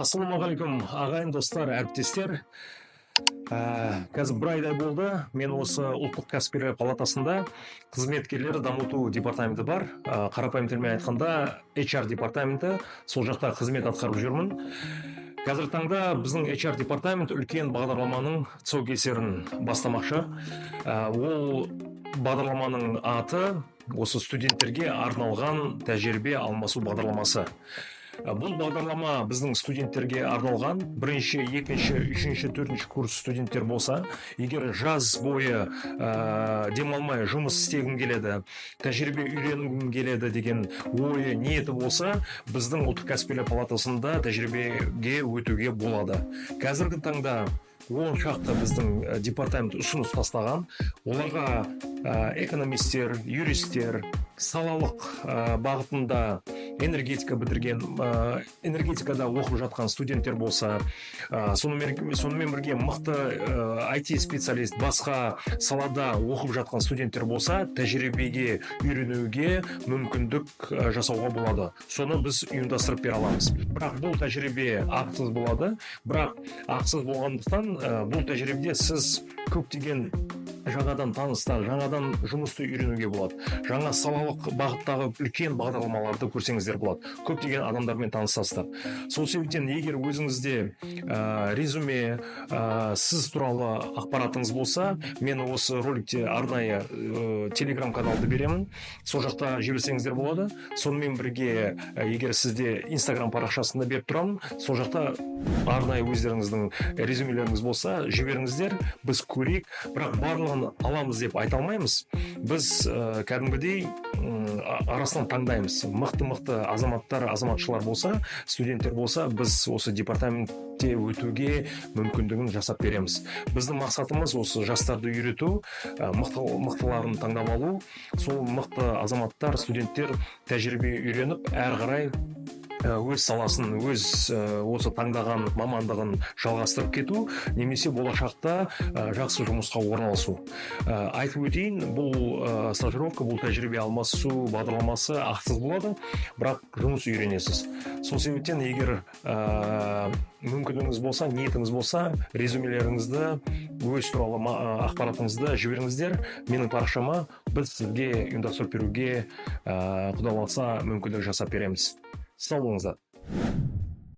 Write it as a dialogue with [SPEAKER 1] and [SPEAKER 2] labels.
[SPEAKER 1] Ассалаумағалейкум ағайын достар, әріптестер. Қазір бір айдай болды. Мен осы ұлттық кәсіпкерлер палатасында қызметкерлер дамыту департаменті бар. Қарапайым тілмен айтқанда HR департаменті, сол жақта қызмет атқарып жүрмін. Қазіргі таңда біздің HR департамент үлкен бағдарламаның тұсаукесерін бастамақшы. Ол бағдарламаның аты осы студенттерге арналған тәжірибе алмасу бағдарламасы. Бұл бағдарлама біздің студенттерге арналған. Бірінші, екінші, үшінші, төртінші курс студенттер болса, егер жаз бойы демалмай жұмыс істегім келеді, тәжірибе үйренгім келеді деген ойы, ниеті болса, біздің ұлттық кәсіпкерлер палатасында тәжірибеге өтуге болады. Қазіргі таңда 10 шақты біздің департамент ұсыныс тастаған. Оларға экономистер, юристер, салалық бағытында энергетика бітірген, энергетикада оқып жатқан студенттер болса, сонымен бірге мықты IT специалист, басқа салада оқып жатқан студенттер болса, тәжірибеге үйренуге мүмкіндік жасауға болады. Соны біз ұйымдастырып бере аламыз. Бірақ бұл тәжірибе ақысыз болады. Бірақ ақысыз болғандықтан бұл тәжірибеде сіз көптеген жаңадан таныстар, жаңадан жұмысты үйренуге болады. Жаңа салалық бағыттағы үлкен бағдарламаларды көрсеңіздер болады. Көптеген адамдармен танысасыздар. Сол себептен егер өзіңізде резюме, сіз туралы ақпаратыңыз болса, мен осы роликте арнайы телеграм каналды беремін. Сол жақта жіберсеңіздер болады. Сонымен бірге, егер сізде инстаграм парақшасында беріп тұрамын, сол жақта арнайы өздеріңіздің резюмелеріңіз болса, жіберіңіздер, біз көрейік. Бірақ барлығын аламыз деп айта алмаймыз. Біз кәдімгідей арасынан таңдаймыз. Мықты азаматтар, азаматшылар болса, студенттер болса, біз осы департаментте өтуге мүмкіндігін жасап береміз. Біздің мақсатымыз осы жастарды үйрету, мықтыларын таңдап алу. Сол мықты азаматтар, студенттер тәжірибе үйреніп, әрі қарай өз саласын, осы таңдаған мамандығын жалғастырып кету, немесе болашақта жақсы жұмысқа орналасу. Айтып өтейін, бұл стажировка, бұл тәжірибе алмасу бағдарламасы ақысыз болады, бірақ жұмыс үйренесіз. Сол себептен, егер мүмкіндігіңіз болса, ниетіңіз болса, резюмелеріңізді, өз туралы ақпаратыңызды жіберіңіздер менің парақшама. Біз сізге ұйымдастырып беруге, Құдай қаласа, мүмкіндік жасап береміз. Сау болыңыздар.